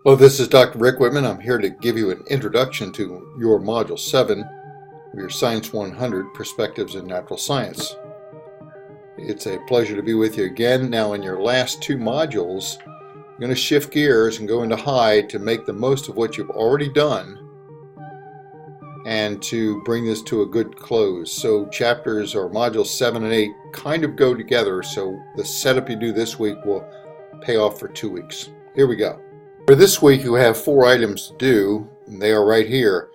Hello, this is Dr. Rick Whitman. I'm here to give you an introduction to your Module 7 of your Science 100 Perspectives in Natural Science. It's a pleasure to be with you again. Now, in your last two modules, I'm going to shift gears and go into high to make the most of what you've already done and to bring this to a good close. So chapters or modules 7 and 8 kind of go together, so the setup you do this week will pay off for 2 weeks. Here we go. For this week, you have 4 items to do, and they are right here.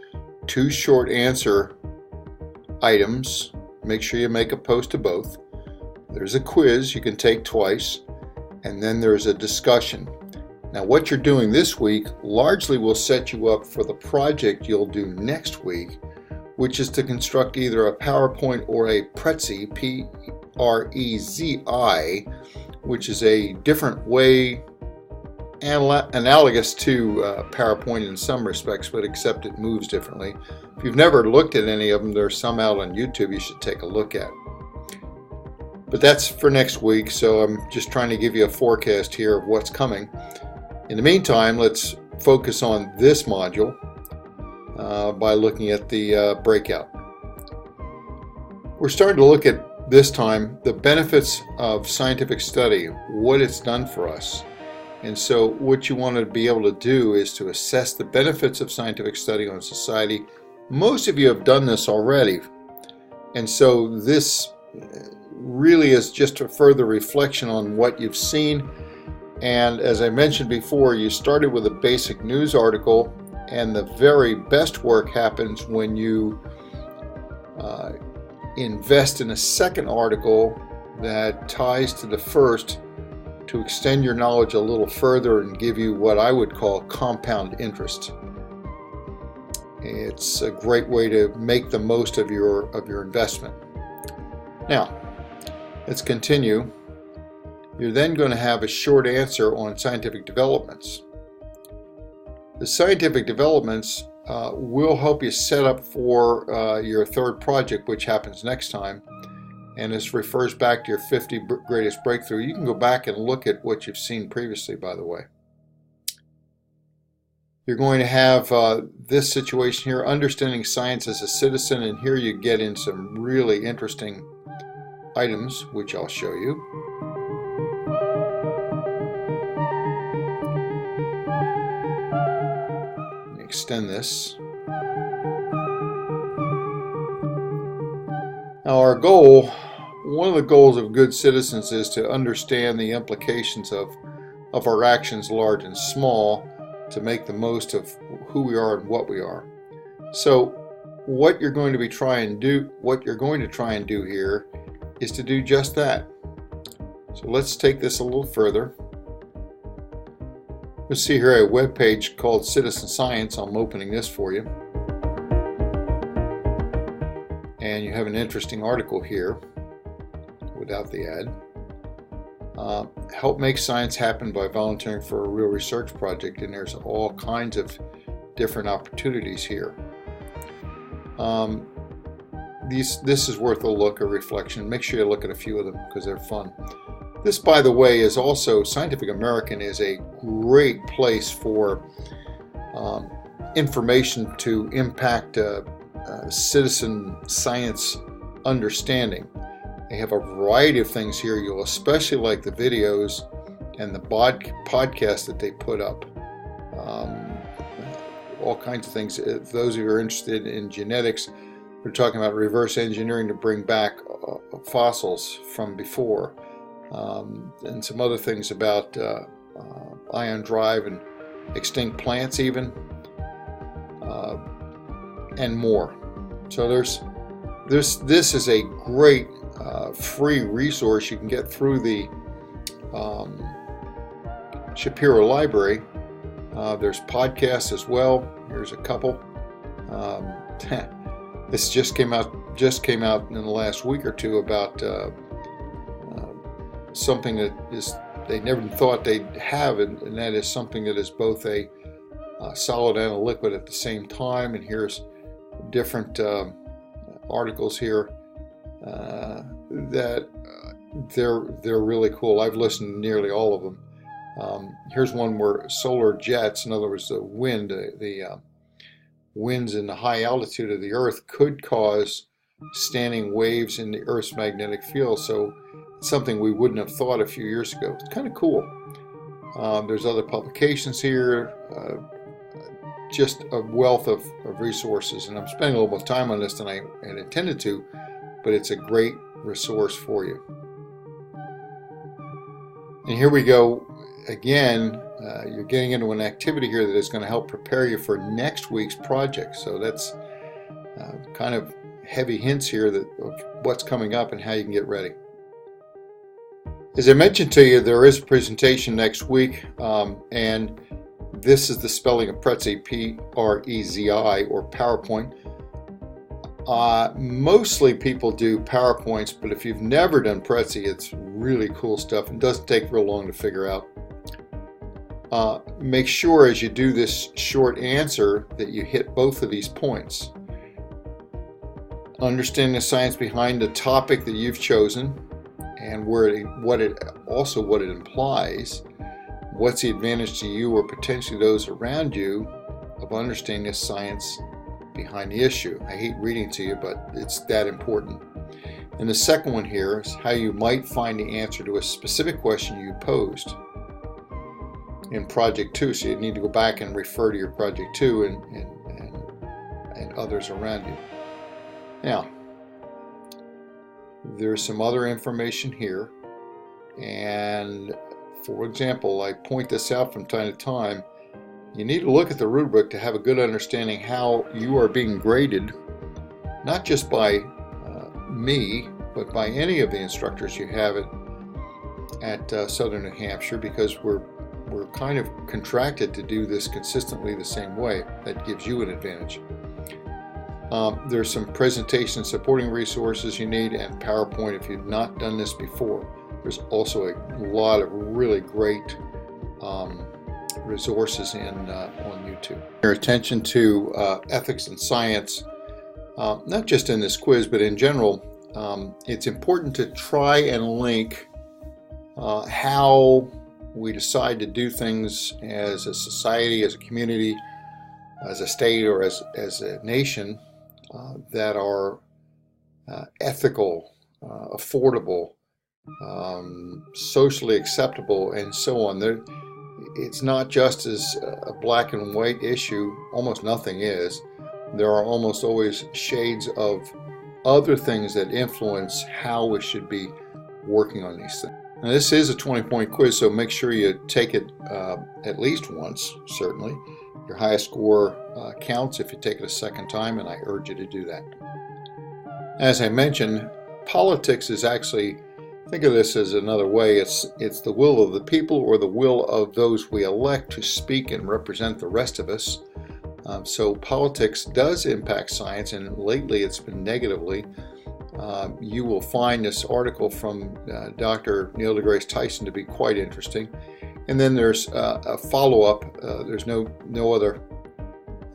2 short answer items. Make sure you make a post to both. There's a quiz you can take twice, and then there's a discussion. Now, what you're doing this week largely will set you up for the project you'll do next week, which is to construct either a PowerPoint or a Prezi, P-R-E-Z-I, which is a different way, analogous to PowerPoint in some respects, but except it moves differently. If you've never looked at any of them, there's some out on YouTube you should take a look at. But that's for next week, so I'm just trying to give you a forecast here of what's coming. In the meantime, let's focus on this module by looking at the breakout. We're starting to look at, this time, the benefits of scientific study, what it's done for us. And so what you want to be able to do is to assess the benefits of scientific study on society. Most of you have done this already. And so this really is just a further reflection on what you've seen. And as I mentioned before, you started with a basic news article, and the very best work happens when you invest in a second article that ties to the first, to extend your knowledge a little further and give you what I would call compound interest. It's a great way to make the most of your investment. Now, let's continue. You're then going to have a short answer on scientific developments. The scientific developments will help you set up for your third project, which happens next time. And this refers back to your 50 greatest breakthrough. You can go back and look at what you've seen previously, by the way. You're going to have this situation here, understanding science as a citizen, and here you get in some really interesting items, which I'll show you. Let me extend this. Now, our goal, one of the goals of good citizens, is to understand the implications of our actions, large and small, to make the most of who we are and what we are. So what you're going to try and do here is to do just that. So let's take this a little further. You'll see here a web page called Citizen Science. I'm opening this for you. And you have an interesting article here without the ad. Help make science happen by volunteering for a real research project, and there's all kinds of different opportunities here. This is worth a look, a reflection. Make sure you look at a few of them because they're fun. This, by the way, is also, Scientific American is a great place for information to impact citizen science understanding. They have a variety of things here. You'll especially like the videos and the podcasts that they put up. All kinds of things. Those of you who are interested in genetics, we're talking about reverse engineering to bring back fossils from before, and some other things about ion drive and extinct plants even, and more. So this is a great free resource you can get through the Shapiro Library. There's podcasts as well. Here's a couple. This just came out in the last week or two about something that is they never thought they'd have, and that is something that is both a solid and a liquid at the same time. And here's different articles here that they're really cool. I've listened to nearly all of them. Here's one where solar jets, in other words, the wind, the winds in the high altitude of the Earth could cause standing waves in the Earth's magnetic field. So it's something we wouldn't have thought a few years ago. It's kind of cool. There's other publications here, just a wealth of resources. And I'm spending a little more time on this than I had intended to, but it's a great resource for you. And here we go again. You're getting into an activity here that is going to help prepare you for next week's project. So that's kind of heavy hints here of what's coming up and how you can get ready. As I mentioned to you, there is a presentation next week, and this is the spelling of Prezi, P-R-E-Z-I, or PowerPoint. Mostly people do PowerPoints, but if you've never done Prezi, it's really cool stuff and doesn't take real long to figure out. Make sure as you do this short answer that you hit both of these points. Understand the science behind the topic that you've chosen and what it implies. What's the advantage to you or potentially those around you of understanding the science behind the issue? I hate reading to you, but it's that important. And the second one here is how you might find the answer to a specific question you posed in Project 2. So you need to go back and refer to your Project 2 and others around you. Now, there's some other information here, and for example, I point this out from time to time. You need to look at the rubric to have a good understanding how you are being graded, not just by me, but by any of the instructors you have at Southern New Hampshire, because we're kind of contracted to do this consistently the same way. That gives you an advantage. There's some presentation supporting resources you need, and PowerPoint if you've not done this before. There's also a lot of really great resources on YouTube. Your attention to ethics and science, not just in this quiz, but in general, it's important to try and link how we decide to do things as a society, as a community, as a state, or as a nation that are ethical, affordable, socially acceptable, and so on. It's not just as a black and white issue. Almost nothing is. There are almost always shades of other things that influence how we should be working on these things. Now, this is a 20-point quiz, so make sure you take it at least once, certainly. Your highest score counts if you take it a second time, and I urge you to do that. As I mentioned, politics is actually, think of this as another way, it's the will of the people or the will of those we elect to speak and represent the rest of us. So politics does impact science, and lately it's been negatively. You will find this article from Dr. Neil deGrasse Tyson to be quite interesting. And then there's a follow-up. There's no other,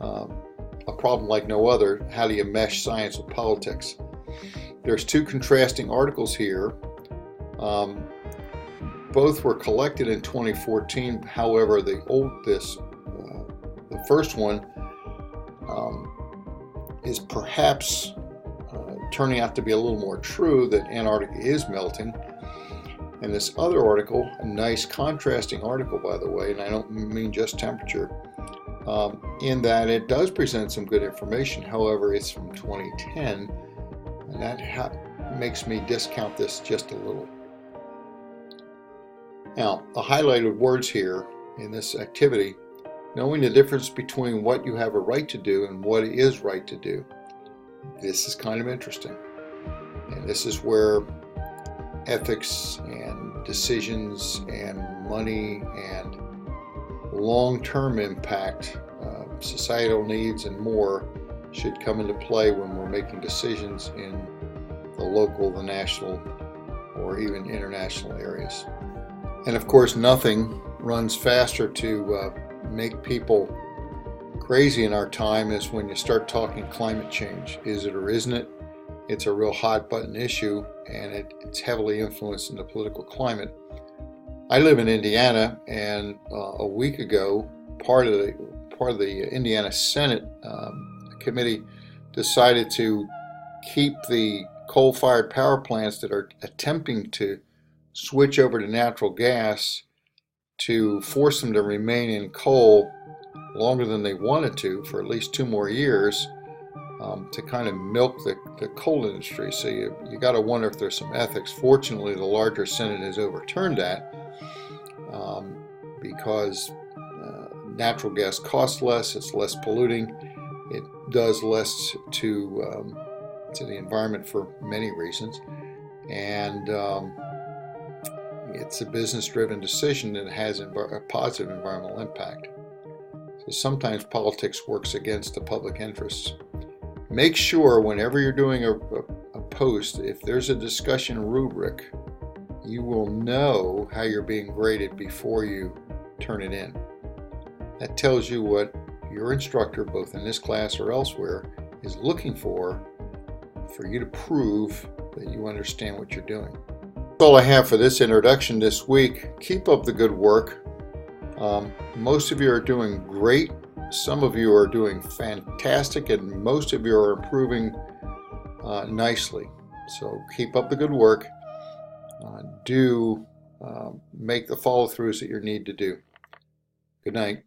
a problem like no other. How do you mesh science with politics? There's two contrasting articles here. Both were collected in 2014. However, the first one is perhaps turning out to be a little more true, that Antarctica is melting. And this other article, a nice contrasting article, by the way, and I don't mean just temperature, in that it does present some good information. However, it's from 2010, and that makes me discount this just a little. Now, the highlighted words here in this activity: knowing the difference between what you have a right to do and what is right to do. This is kind of interesting. And this is where ethics and decisions and money and long-term impact, societal needs and more should come into play when we're making decisions in the local, the national, or even international areas. And of course, nothing runs faster to make people crazy in our time is when you start talking climate change. Is it or isn't it? It's a real hot button issue, and it's heavily influenced in the political climate. I live in Indiana, and a week ago, part of the Indiana Senate committee decided to keep the coal-fired power plants that are attempting to switch over to natural gas, to force them to remain in coal longer than they wanted to for at least 2 more years, to kind of milk the coal industry. So you got to wonder if there's some ethics. Fortunately, the larger Senate has overturned that, because natural gas costs less, it's less polluting, it does less to the environment for many reasons, and it's a business-driven decision that has a positive environmental impact. So sometimes politics works against the public interests. Make sure whenever you're doing a post, if there's a discussion rubric, you will know how you're being graded before you turn it in. That tells you what your instructor, both in this class or elsewhere, is looking for you to prove that you understand what you're doing. That's all I have for this introduction this week. Keep up the good work. Most of you are doing great. Some of you are doing fantastic, and most of you are improving nicely. So keep up the good work. Do make the follow-throughs that you need to do. Good night.